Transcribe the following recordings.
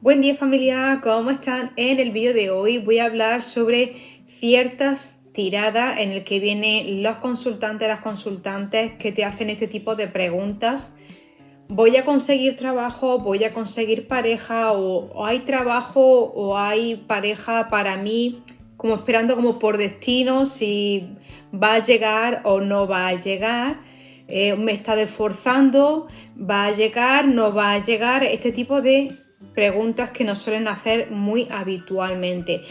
Buen día familia, ¿cómo están? En el vídeo de hoy voy a hablar sobre ciertas tiradas en el que vienen los consultantes, las consultantes que te hacen este tipo de preguntas. ¿Voy a conseguir trabajo? ¿Voy a conseguir pareja? ¿O hay trabajo o hay pareja para mí? Como esperando como por destino si va a llegar o no va a llegar. Me está esforzando, ¿va a llegar? ¿No va a llegar? Este tipo de preguntas que nos suelen hacer muy habitualmente.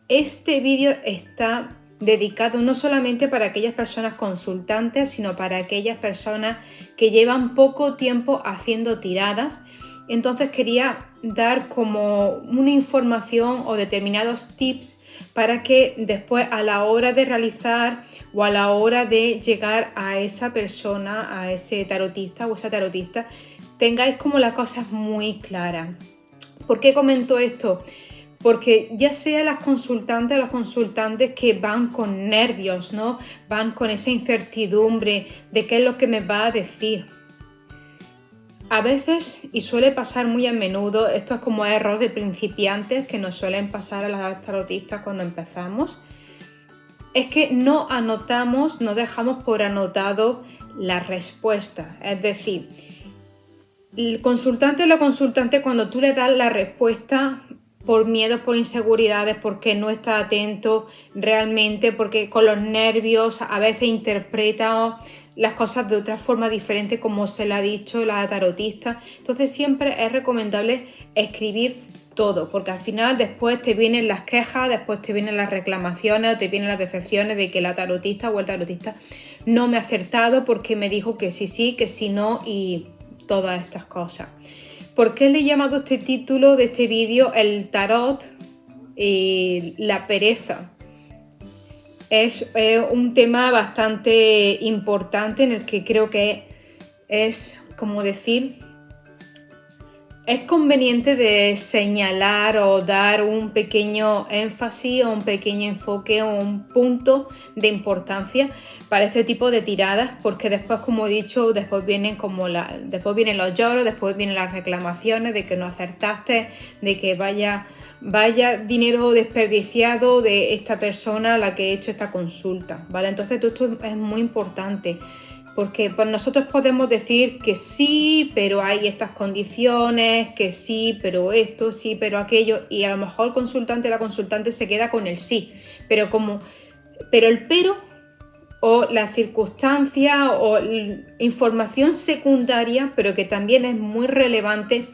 Este vídeo está dedicado no solamente para aquellas personas consultantes, sino para aquellas personas que llevan poco tiempo haciendo tiradas. Entonces quería dar como una información o determinados tips para que después a la hora de realizar o a la hora de llegar a esa persona, a ese tarotista o esa tarotista, tengáis como las cosas muy claras. ¿Por qué comento esto? Porque ya sea las consultantes o los consultantes que van con nervios, ¿no? Van con esa incertidumbre de qué es lo que me va a decir. A veces, y suele pasar muy a menudo, esto es como error de principiantes que nos suelen pasar a las tarotistas cuando empezamos, es que no anotamos, no dejamos por anotado la respuesta. Es decir, el consultante o la consultante, cuando tú le das la respuesta por miedos, por inseguridades, porque no está atento realmente, porque con los nervios a veces interpreta las cosas de otra forma diferente como se le ha dicho la tarotista. Entonces siempre es recomendable escribir todo, porque al final después te vienen las quejas, después te vienen las reclamaciones o te vienen las decepciones de que la tarotista o el tarotista no me ha acertado porque me dijo que sí, que sí no y todas estas cosas. ¿Por qué le he llamado este título de este vídeo el tarot y la pereza? Es un tema bastante importante en el que creo que es, como decir, es conveniente de señalar o dar un pequeño énfasis o un pequeño enfoque o un punto de importancia para este tipo de tiradas, porque después, como he dicho, después vienen los lloros, después vienen las reclamaciones de que no acertaste, de que vaya dinero desperdiciado de esta persona a la que he hecho esta consulta, ¿vale? Entonces esto es muy importante. Porque pues nosotros podemos decir que sí, pero hay estas condiciones, que sí, pero esto, sí, pero aquello, y a lo mejor el consultante o la consultante se queda con el sí, pero el pero o la circunstancia o información secundaria, pero que también es muy relevante,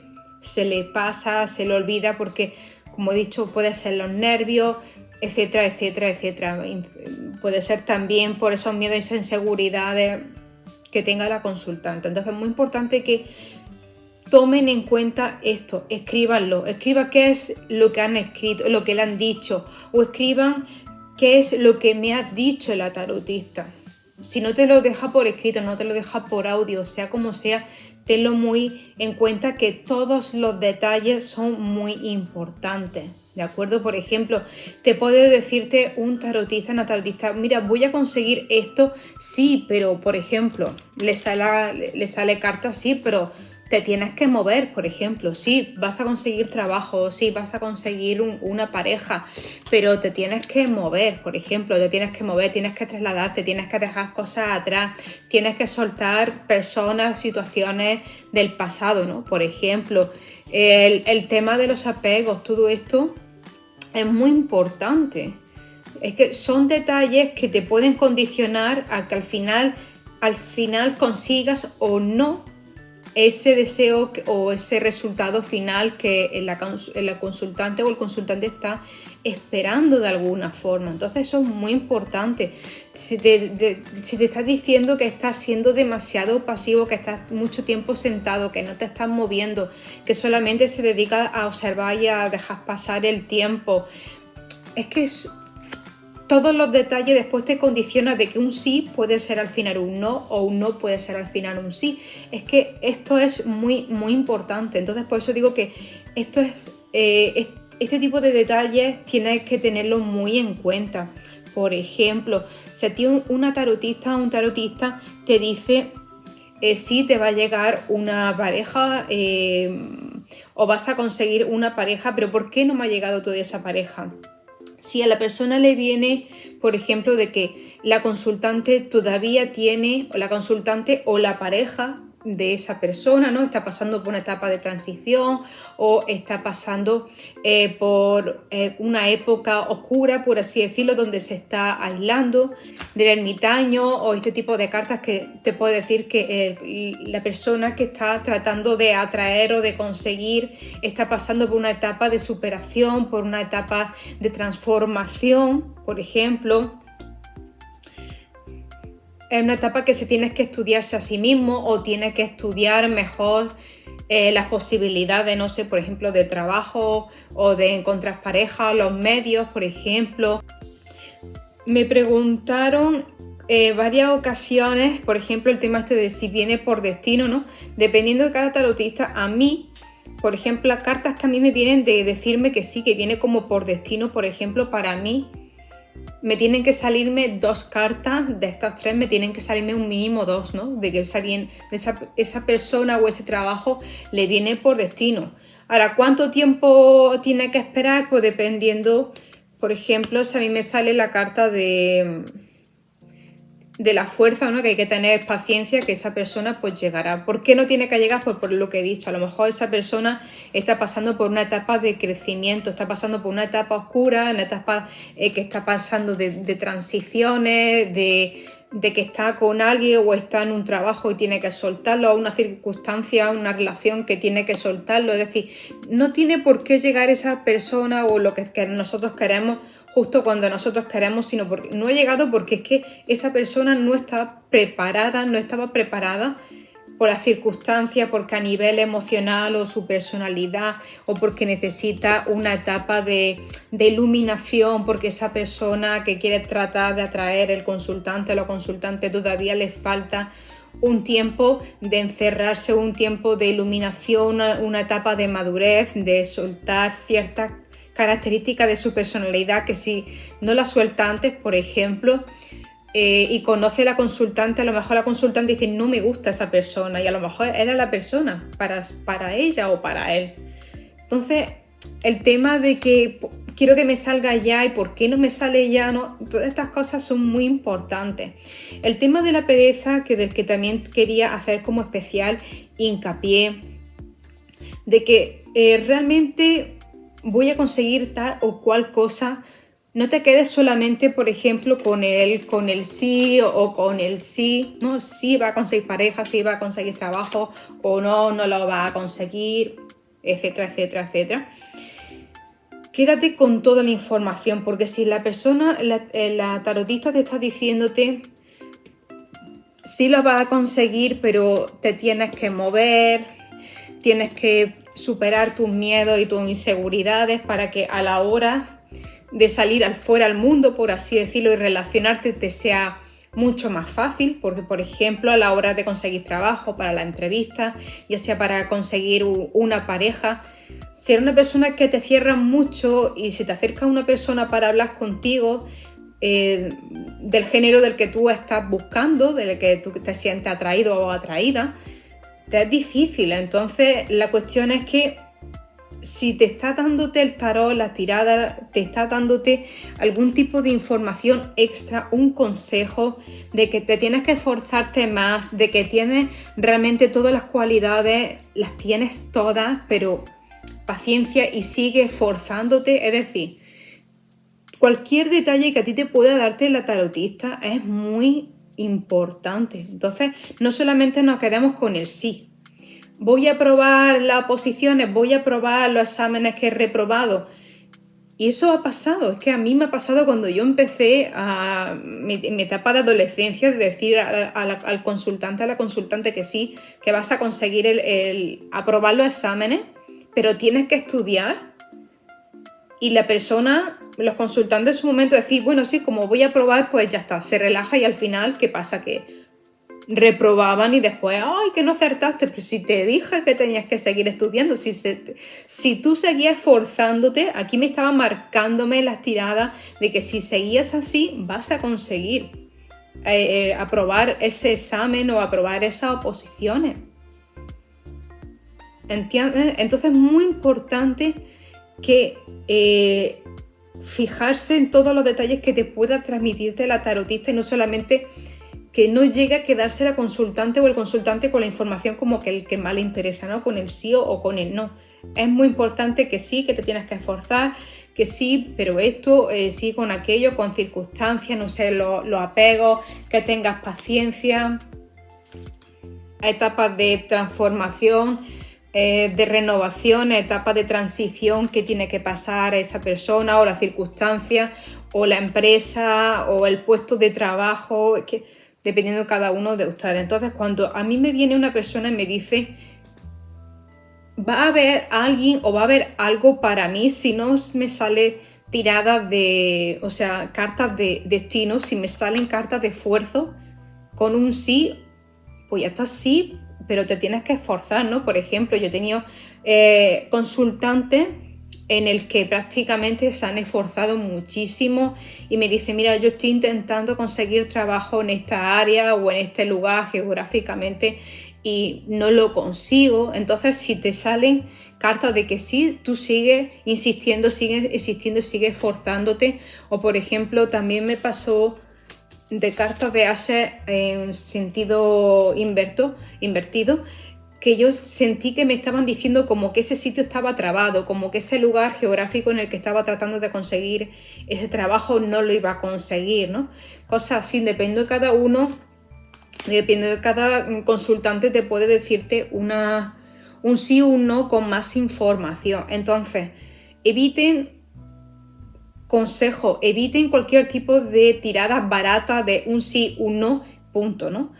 se le pasa, se le olvida, porque como he dicho, puede ser los nervios, etcétera, etcétera, etcétera. Puede ser también por esos miedos y esas inseguridades que tenga la consultante. Entonces es muy importante que tomen en cuenta esto, escríbanlo, escriban qué es lo que han escrito, lo que le han dicho, o escriban qué es lo que me ha dicho la tarotista. Si no te lo deja por escrito, no te lo deja por audio, sea como sea, tenlo muy en cuenta que todos los detalles son muy importantes. ¿De acuerdo? Por ejemplo, te puede decirte un tarotista, una tarotista, mira, voy a conseguir esto, sí, pero por ejemplo, le sale carta, sí, pero te tienes que mover, por ejemplo, sí, vas a conseguir trabajo, sí, vas a conseguir una pareja, pero te tienes que mover, por ejemplo, te tienes que mover, tienes que trasladarte, tienes que dejar cosas atrás, tienes que soltar personas, situaciones del pasado, ¿no? Por ejemplo, el tema de los apegos, todo esto es muy importante. Es que son detalles que te pueden condicionar a que al final consigas o no ese deseo o ese resultado final que la consultante o el consultante está esperando de alguna forma. Entonces eso es muy importante. Si te estás diciendo que estás siendo demasiado pasivo, que estás mucho tiempo sentado, que no te estás moviendo, que solamente se dedica a observar y a dejar pasar el tiempo, es que todos los detalles después te condicionan de que un sí puede ser al final un no o un no puede ser al final un sí. Es que esto es muy, muy importante. Entonces por eso digo que este tipo de detalles tienes que tenerlo muy en cuenta. Por ejemplo, si a ti una tarotista o un tarotista te dice sí te va a llegar una pareja o vas a conseguir una pareja, pero ¿por qué no me ha llegado todavía esa pareja? Si a la persona le viene, por ejemplo, de que la consultante todavía tiene, o la consultante o la pareja de esa persona, ¿no? Está pasando por una etapa de transición o está pasando por una época oscura, por así decirlo, donde se está aislando del ermitaño, o este tipo de cartas que te puede decir que la persona que está tratando de atraer o de conseguir está pasando por una etapa de superación, por una etapa de transformación, por ejemplo. Es una etapa que se tiene que estudiarse a sí mismo o tiene que estudiar mejor las posibilidades, no sé, por ejemplo, de trabajo o de encontrar pareja, los medios, por ejemplo. Me preguntaron varias ocasiones, por ejemplo, el tema este de si viene por destino, ¿no? Dependiendo de cada tarotista, a mí, por ejemplo, las cartas que a mí me vienen de decirme que sí, que viene como por destino, por ejemplo, para mí, me tienen que salirme 2 cartas, de estas 3 me tienen que salirme un mínimo 2, ¿no? De que esa persona o ese trabajo le viene por destino. Ahora, ¿cuánto tiempo tiene que esperar? Pues dependiendo, por ejemplo, si a mí me sale la carta de la fuerza, ¿no? Que hay que tener paciencia, que esa persona pues llegará. ¿Por qué no tiene que llegar? Pues por lo que he dicho, a lo mejor esa persona está pasando por una etapa de crecimiento, está pasando por una etapa oscura, una etapa que está pasando de transiciones, de que está con alguien o está en un trabajo y tiene que soltarlo, o una circunstancia, una relación que tiene que soltarlo. Es decir, no tiene por qué llegar esa persona o lo que nosotros queremos justo cuando nosotros queremos, sino porque no ha llegado porque es que esa persona no estaba preparada por las circunstancias, porque a nivel emocional o su personalidad, o porque necesita una etapa de iluminación, porque esa persona que quiere tratar de atraer el consultante o la consultante todavía le falta un tiempo de encerrarse, un tiempo de iluminación, una etapa de madurez, de soltar ciertas características de su personalidad que si no la suelta antes, por ejemplo, y conoce a la consultante, a lo mejor la consultante dice no me gusta esa persona y a lo mejor era la persona para ella o para él. Entonces, el tema de que quiero que me salga ya y por qué no me sale ya, no, todas estas cosas son muy importantes. El tema de la pereza, del que también quería hacer como especial hincapié, de que realmente voy a conseguir tal o cual cosa. No te quedes solamente, por ejemplo, con el sí o con el sí, ¿no? Sí va a conseguir pareja, sí va a conseguir trabajo o no lo va a conseguir, etcétera, etcétera, etcétera. Quédate con toda la información, porque si la persona, la tarotista te está diciéndote sí lo va a conseguir, pero te tienes que mover, tienes que superar tus miedos y tus inseguridades para que a la hora de salir fuera al mundo, por así decirlo, y relacionarte te sea mucho más fácil, porque por ejemplo a la hora de conseguir trabajo, para la entrevista, ya sea para conseguir una pareja, si eres una persona que te cierra mucho y si te acerca una persona para hablar contigo del género del que tú estás buscando, del que tú te sientes atraído o atraída, te es difícil. Entonces la cuestión es que si te está dándote el tarot, la tirada, te está dándote algún tipo de información extra, un consejo de que te tienes que esforzarte más, de que tienes realmente todas las cualidades, las tienes todas, pero paciencia y sigue esforzándote. Es decir, cualquier detalle que a ti te pueda darte la tarotista es muy importante. Entonces, no solamente nos quedemos con el sí. Voy a probar las oposiciones, voy a probar los exámenes que he reprobado. Y eso ha pasado, es que a mí me ha pasado cuando yo empecé mi etapa de adolescencia, de decir al consultante, a la consultante que sí, que vas a conseguir aprobar los exámenes, pero tienes que estudiar. Y la persona, los consultantes en su momento decían, bueno, sí, como voy a probar, pues ya está, se relaja y al final, ¿qué pasa? Que reprobaban y después, ¡ay, que no acertaste! Pero si te dije que tenías que seguir estudiando, si tú seguías esforzándote, aquí me estaba marcándome las tiradas de que si seguías así, vas a conseguir aprobar ese examen o aprobar esas oposiciones. ¿entiendes? Entonces es muy importante que fijarse en todos los detalles que te pueda transmitirte la tarotista y no solamente que no llegue a quedarse la consultante o el consultante con la información como que el que más le interesa, ¿no? Con el sí o con el no. Es muy importante que sí, que te tienes que esforzar, que sí, pero esto, sí con aquello, con circunstancias, no sé, los apegos, que tengas paciencia, etapas de transformación, de renovación, etapas de transición que tiene que pasar esa persona o la circunstancia o la empresa o el puesto de trabajo, que, dependiendo de cada uno de ustedes. Entonces, cuando a mí me viene una persona y me dice, va a haber alguien o va a haber algo para mí, si no me sale tiradas de, o sea, cartas de destino, si me salen cartas de esfuerzo con un sí, pues ya está, sí, pero te tienes que esforzar, ¿no? Por ejemplo, yo he tenido consultantes en el que prácticamente se han esforzado muchísimo y me dicen, mira, yo estoy intentando conseguir trabajo en esta área o en este lugar geográficamente y no lo consigo. Entonces, si te salen cartas de que sí, tú sigues insistiendo, sigues existiendo, sigues esforzándote. O, por ejemplo, también me pasó de cartas de ases en sentido invertido, que yo sentí que me estaban diciendo como que ese sitio estaba trabado, como que ese lugar geográfico en el que estaba tratando de conseguir ese trabajo no lo iba a conseguir, ¿no? Cosas así, depende de cada uno, depende de cada consultante, te puede decirte un sí o un no con más información. Entonces, consejo, eviten cualquier tipo de tiradas baratas de un sí, un no, punto, ¿no?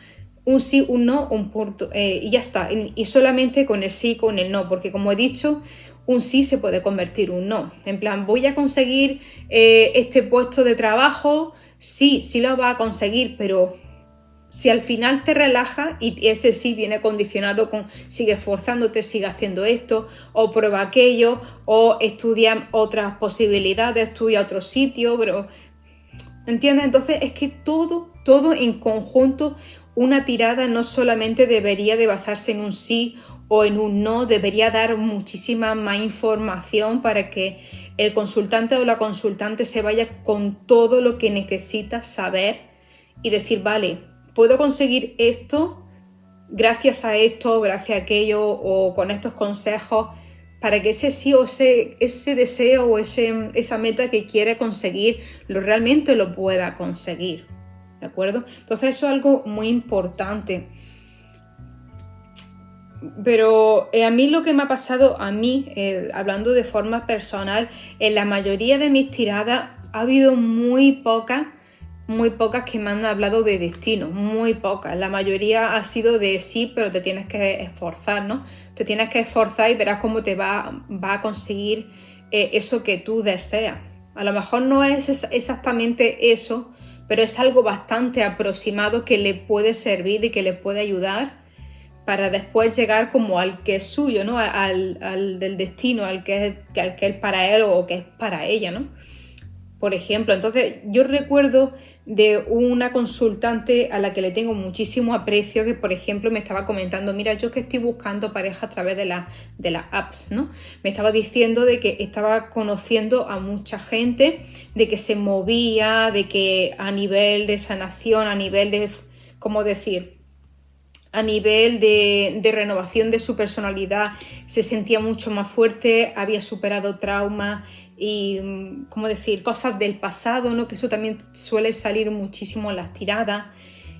Un sí, un no, un punto, y ya está. Y solamente con el sí, con el no, porque como he dicho, un sí se puede convertir en un no. En plan, voy a conseguir este puesto de trabajo, sí lo va a conseguir, pero si al final te relaja y ese sí viene condicionado con sigue esforzándote, sigue haciendo esto, o prueba aquello, o estudia otras posibilidades, estudia otro sitio, pero ¿entiendes? Entonces es que todo en conjunto, una tirada no solamente debería de basarse en un sí o en un no, debería dar muchísima más información para que el consultante o la consultante se vaya con todo lo que necesita saber y decir, vale, puedo conseguir esto gracias a esto, gracias a aquello o con estos consejos para que ese sí o ese deseo o esa meta que quiere conseguir realmente lo pueda conseguir, ¿de acuerdo? Entonces eso es algo muy importante. Pero a mí lo que me ha pasado, hablando de forma personal, en la mayoría de mis tiradas ha habido muy pocas que me han hablado de destino, muy pocas. La mayoría ha sido de sí, pero te tienes que esforzar, ¿no? Te tienes que esforzar y verás cómo te va a conseguir eso que tú deseas. A lo mejor no es exactamente eso, pero es algo bastante aproximado que le puede servir y que le puede ayudar para después llegar como al que es suyo, ¿no? Al del destino, al que es para él o que es para ella, ¿no? Por ejemplo, entonces yo recuerdo de una consultante a la que le tengo muchísimo aprecio que, por ejemplo, me estaba comentando, mira, yo que estoy buscando pareja a través de las apps, ¿no? Me estaba diciendo de que estaba conociendo a mucha gente, de que se movía, de que a nivel de sanación, a nivel de, ¿cómo decir?, a nivel de renovación de su personalidad se sentía mucho más fuerte, había superado traumas y, ¿cómo decir?, cosas del pasado, ¿no? Que eso también suele salir muchísimo en las tiradas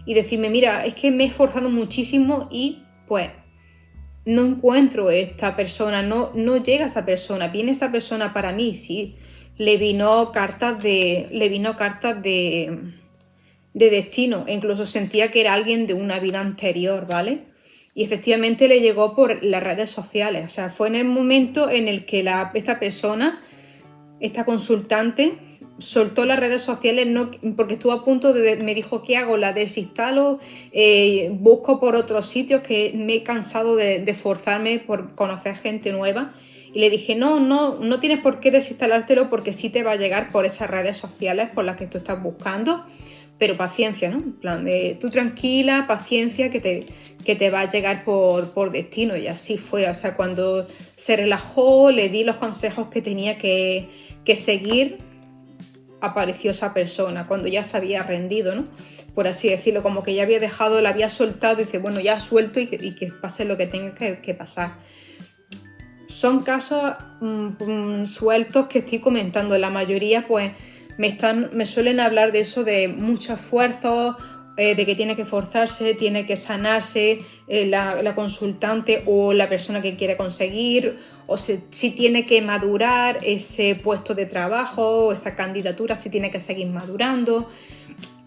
y decirme, mira, es que me he esforzado muchísimo y pues no encuentro esta persona, no llega esa persona, viene esa persona para mí, sí, le vino cartas de destino, e incluso sentía que era alguien de una vida anterior, ¿vale? Y efectivamente le llegó por las redes sociales, o sea, fue en el momento en el que esta persona, esta consultante, soltó las redes sociales, no, porque estuvo a punto me dijo, ¿qué hago? ¿La desinstalo? ¿Busco por otros sitios? Que me he cansado de esforzarme por conocer gente nueva. Y le dije, no tienes por qué desinstalártelo porque sí te va a llegar por esas redes sociales por las que tú estás buscando. pero paciencia, ¿no? En plan de tú tranquila, paciencia, que te va a llegar por destino. Y así fue, o sea, cuando se relajó, le di los consejos que tenía que seguir, apareció esa persona, cuando ya se había rendido, ¿no? Por así decirlo, como que ya había dejado, la había soltado y dice, bueno, ya suelto y que pase lo que tenga que pasar. Son casos sueltos que estoy comentando. La mayoría pues me suelen hablar de eso, de mucho esfuerzo, de que tiene que forzarse, tiene que sanarse la consultante o la persona que quiere conseguir, o si tiene que madurar ese puesto de trabajo, esa candidatura, si tiene que seguir madurando.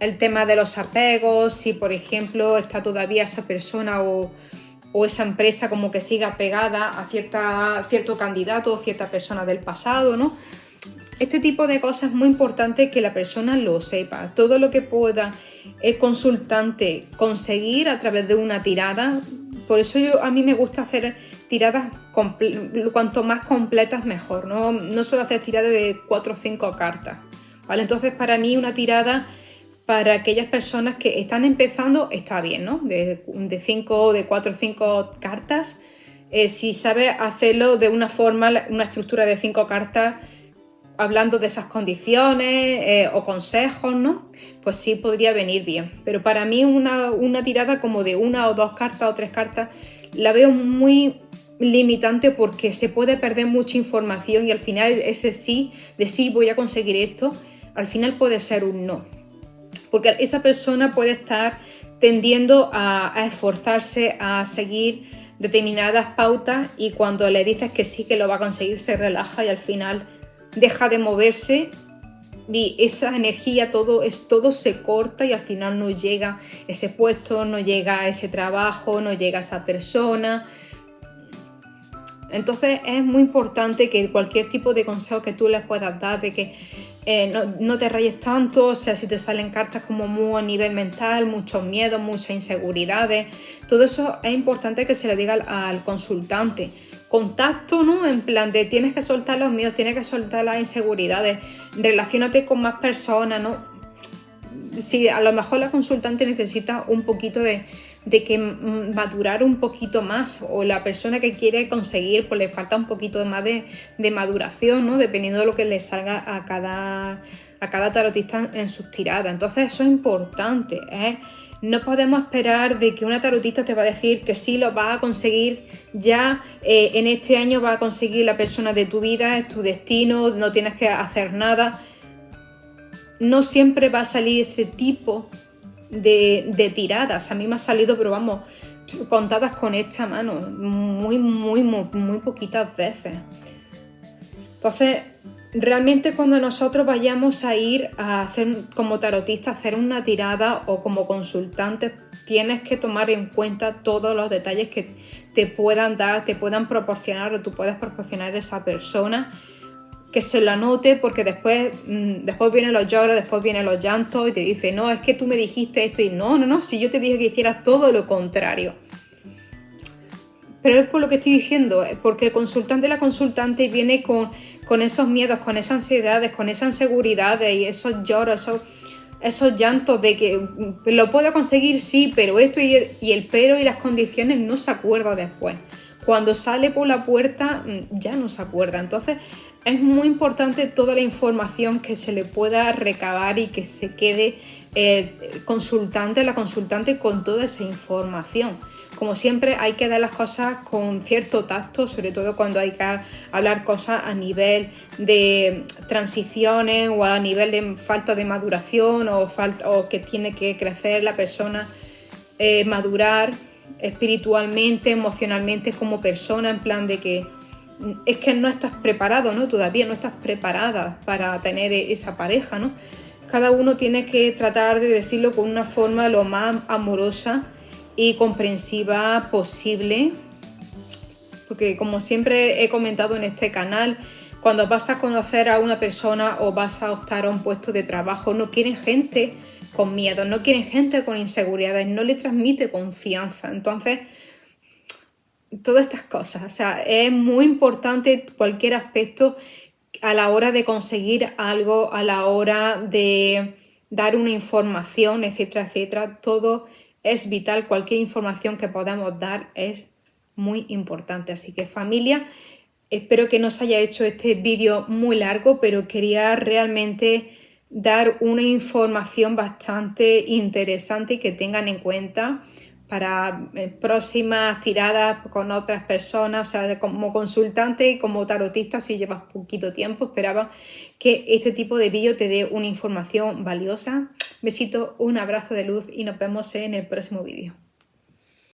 El tema de los apegos, si por ejemplo está todavía esa persona o esa empresa como que siga pegada a cierto candidato o cierta persona del pasado, ¿no? Este tipo de cosas es muy importante que la persona lo sepa. Todo lo que pueda el consultante conseguir a través de una tirada. Por eso a mí me gusta hacer tiradas cuanto más completas mejor. No suelo hacer tiradas de 4 o 5 cartas, ¿vale? Entonces para mí una tirada para aquellas personas que están empezando está bien, ¿no? De 4 o 5 cartas. Si sabes hacerlo de una forma, una estructura de 5 cartas, hablando de esas condiciones o consejos, ¿no? Pues sí podría venir bien. Pero para mí una tirada como de 1 o 2 cartas o 3 cartas la veo muy limitante porque se puede perder mucha información y al final ese sí, de sí voy a conseguir esto, al final puede ser un no. Porque esa persona puede estar tendiendo a esforzarse, a seguir determinadas pautas y cuando le dices que sí, que lo va a conseguir, se relaja y al final deja de moverse y esa energía, todo se corta y al final no llega ese puesto, no llega ese trabajo, no llega esa persona. Entonces es muy importante que cualquier tipo de consejo que tú les puedas dar, de que no te rayes tanto, o sea, si te salen cartas como muy a nivel mental, muchos miedos, muchas inseguridades, todo eso es importante que se le diga al consultante. Contacto, ¿no? En plan de tienes que soltar los miedos, tienes que soltar las inseguridades, relaciónate con más personas, ¿no? Si a lo mejor la consultante necesita un poquito de que madurar un poquito más o la persona que quiere conseguir pues le falta un poquito más de maduración, ¿no? Dependiendo de lo que le salga a cada tarotista en sus tiradas. Entonces eso es importante, ¿eh? No podemos esperar de que una tarotista te va a decir que sí lo vas a conseguir ya, en este año vas a conseguir la persona de tu vida, es tu destino, no tienes que hacer nada. No siempre va a salir ese tipo de tiradas. A mí me ha salido, pero vamos, contadas con esta mano, muy poquitas veces. Entonces, realmente cuando nosotros vayamos a ir a hacer como tarotista, a hacer una tirada o como consultante, tienes que tomar en cuenta todos los detalles que te puedan dar, te puedan proporcionar o tú puedes proporcionar a esa persona, que se lo anote porque después vienen los lloros, después vienen los llantos y te dice, no, es que tú me dijiste esto y no, si yo te dije que hicieras todo lo contrario. Pero es por lo que estoy diciendo, porque el consultante, la consultante viene con esos miedos, con esas ansiedades, con esas inseguridades y esos lloros, esos llantos de que lo puedo conseguir, sí, pero esto y el pero y las condiciones no se acuerda después. Cuando sale por la puerta ya no se acuerda. Entonces es muy importante toda la información que se le pueda recabar y que se quede el consultante, la consultante con toda esa información. Como siempre hay que dar las cosas con cierto tacto, sobre todo cuando hay que hablar cosas a nivel de transiciones o a nivel de falta de maduración o que tiene que crecer la persona, madurar espiritualmente, emocionalmente como persona, en plan de que es que no estás preparado, ¿no? Todavía no estás preparada para tener esa pareja, ¿no? Cada uno tiene que tratar de decirlo con una forma lo más amorosa y comprensiva posible, porque como siempre he comentado en este canal, cuando vas a conocer a una persona o vas a optar a un puesto de trabajo, no quieren gente con miedo, no quieren gente con inseguridades, no le transmite confianza. Entonces, todas estas cosas, o sea, es muy importante cualquier aspecto a la hora de conseguir algo, a la hora de dar una información, etcétera, etcétera. Todo es vital, cualquier información que podamos dar es muy importante. Así que familia, espero que no os haya hecho este vídeo muy largo, pero quería realmente dar una información bastante interesante y que tengan en cuenta para próximas tiradas con otras personas. O sea, como consultante, como tarotista, si llevas poquito tiempo, esperaba que este tipo de vídeo te dé una información valiosa. Besito, un abrazo de luz y nos vemos en el próximo vídeo.